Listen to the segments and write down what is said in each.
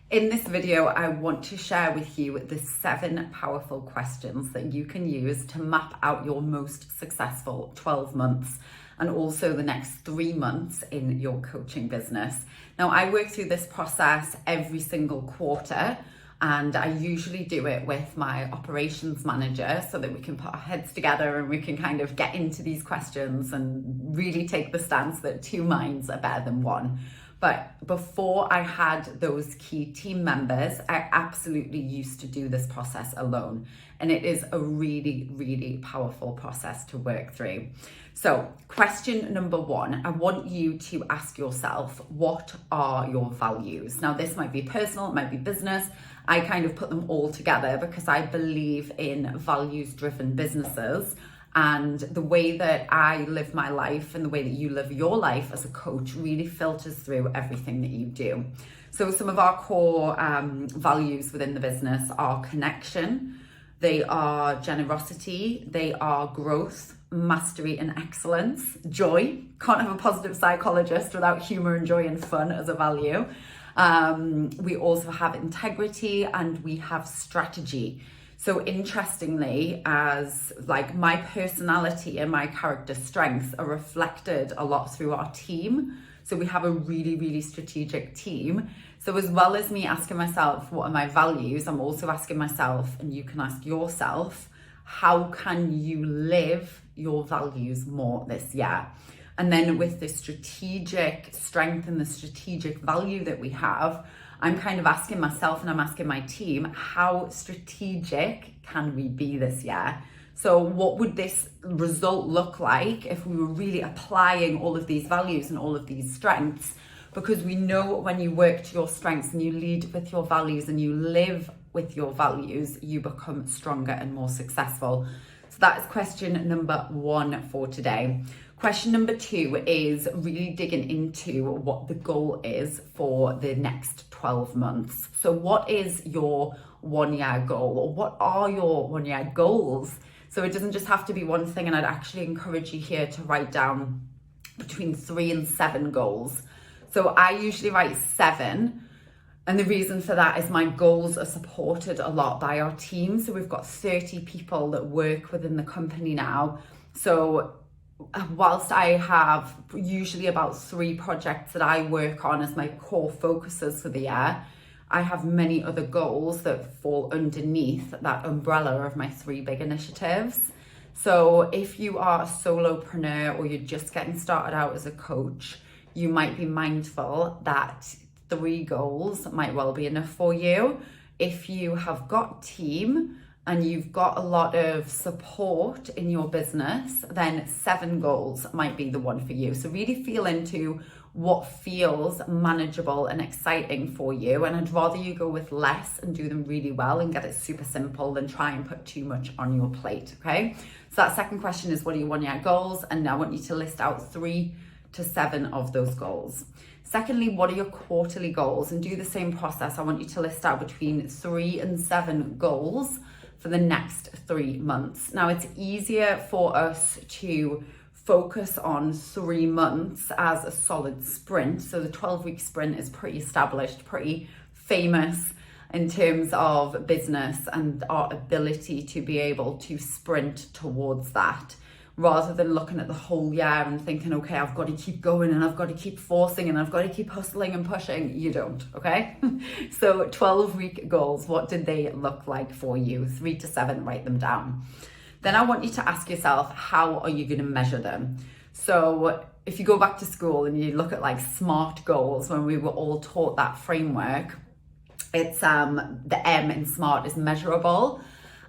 In this video, I want to share with you the 7 powerful questions that you can use to map out your most successful 12 months and also the next 3 months in your coaching business. Now, I work through this process every single quarter, and I usually do it with my operations manager so that we can put our heads together and we can kind of get into these questions and really take the stance that 2 minds are better than 1. But before I had those key team members, I absolutely used to do this process alone. And it is a really, really powerful process to work through. So question number 1, I want you to ask yourself, what are your values? Now, this might be personal, it might be business. I kind of put them all together because I believe in values-driven businesses. And the way that I live my life and the way that you live your life as a coach really filters through everything that you do. So some of our core values within the business are connection, they are generosity, they are growth, mastery and excellence, joy. Can't have a positive psychologist without humor and joy and fun as a value. We also have integrity and we have strategy. So interestingly, as like my personality and my character strengths are reflected a lot through our team. So we have a really, really strategic team. So as well as me asking myself, what are my values? I'm also asking myself, and you can ask yourself, how can you live your values more this year? And then with the strategic strength and the strategic value that we have, I'm kind of asking myself and I'm asking my team, how strategic can we be this year? So what would this result look like if we were really applying all of these values and all of these strengths? Because we know when you work to your strengths and you lead with your values and you live with your values, you become stronger and more successful. So that is question number 1 for today. Question number 2 is really digging into what the goal is for the next 12 months. So what is your 1-year goal, or what are your 1-year goals? So it doesn't just have to be one thing, and I'd actually encourage you here to write down between 3 and 7 goals. So I usually write 7. And the reason for that is my goals are supported a lot by our team. So we've got 30 people that work within the company now. So whilst I have usually about 3 projects that I work on as my core focuses for the year, I have many other goals that fall underneath that umbrella of my 3 big initiatives. So if you are a solopreneur or you're just getting started out as a coach, you might be mindful that 3 goals might well be enough for you. If you have got team and you've got a lot of support in your business, then 7 goals might be the one for you. So really feel into what feels manageable and exciting for you. And I'd rather you go with less and do them really well and get it super simple than try and put too much on your plate, okay? So that second question is, what are your 1-year goals? And I want you to list out 3 to 7 of those goals. Secondly, what are your quarterly goals? And do the same process. I want you to list out between 3 and 7 goals for the next 3 months. Now, it's easier for us to focus on 3 months as a solid sprint. So the 12-week sprint is pretty established, pretty famous in terms of business and our ability to be able to sprint towards that, rather than looking at the whole year and thinking, okay, I've got to keep going and I've got to keep forcing and I've got to keep hustling and pushing. You don't, okay? So 12-week goals, what did they look like for you? 3 to 7, write them down. Then I want you to ask yourself, how are you going to measure them? So if you go back to school and you look at like SMART goals, when we were all taught that framework, it's the M in SMART is measurable.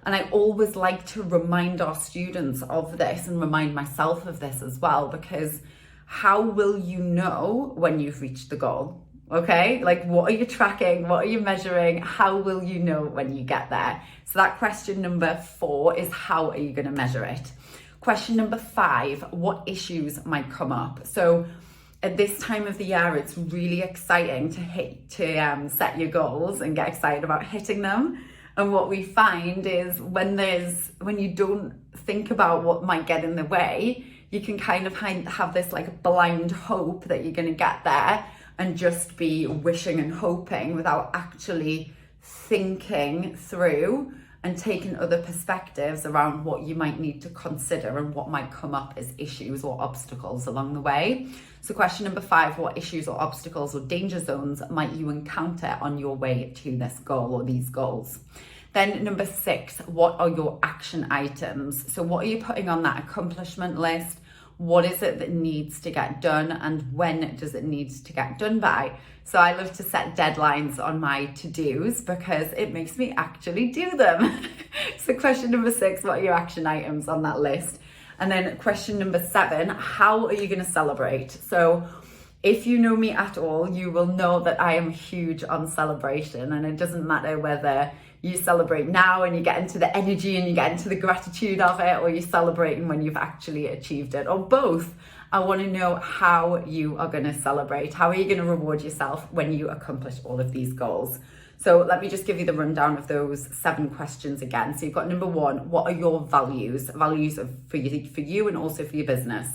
And I always like to remind our students of this and remind myself of this as well, because how will you know when you've reached the goal? Okay, like what are you tracking? What are you measuring? How will you know when you get there? So that question number 4 is, how are you going to measure it? Question number 5, what issues might come up? So at this time of the year, it's really exciting to set your goals and get excited about hitting them. And what we find is when you don't think about what might get in the way, you can kind of have this like blind hope that you're going to get there. and just be wishing and hoping without actually thinking through and taking other perspectives around what you might need to consider and what might come up as issues or obstacles along the way. So question number 5, what issues or obstacles or danger zones might you encounter on your way to this goal or these goals? Then number 6, what are your action items? So what are you putting on that accomplishment list? What is it that needs to get done, and when does it need to get done by? So I love to set deadlines on my to-dos because it makes me actually do them. So question number 6, what are your action items on that list? And then question number 7, how are you going to celebrate? So if you know me at all, you will know that I am huge on celebration, and it doesn't matter whether you celebrate now and you get into the energy and you get into the gratitude of it, or you're celebrating when you've actually achieved it, or both. I want to know how you are going to celebrate. How are you going to reward yourself when you accomplish all of these goals? So let me just give you the rundown of those 7 questions again. So you've got number 1, what are your values? Values for you and also for your business.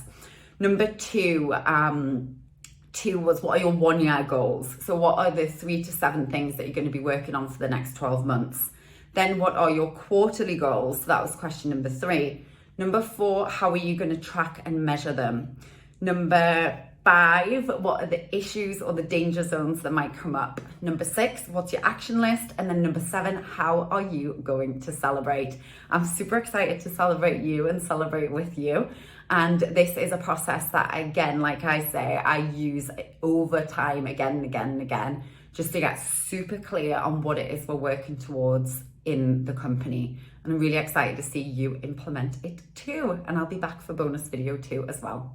Number 2, was what are your 1-year goals? So what are the 3 to 7 things that you're going to be working on for the next 12 months? Then what are your quarterly goals? So that was question number 3. Number 4, how are you going to track and measure them? Number 5, what are the issues or the danger zones that might come up? Number 6, what's your action list? And then number 7, how are you going to celebrate? I'm super excited to celebrate you and celebrate with you. And this is a process that, again, like I say, I use over time again and again and again, just to get super clear on what it is we're working towards in the company. And I'm really excited to see you implement it too. And I'll be back for bonus video 2 as well.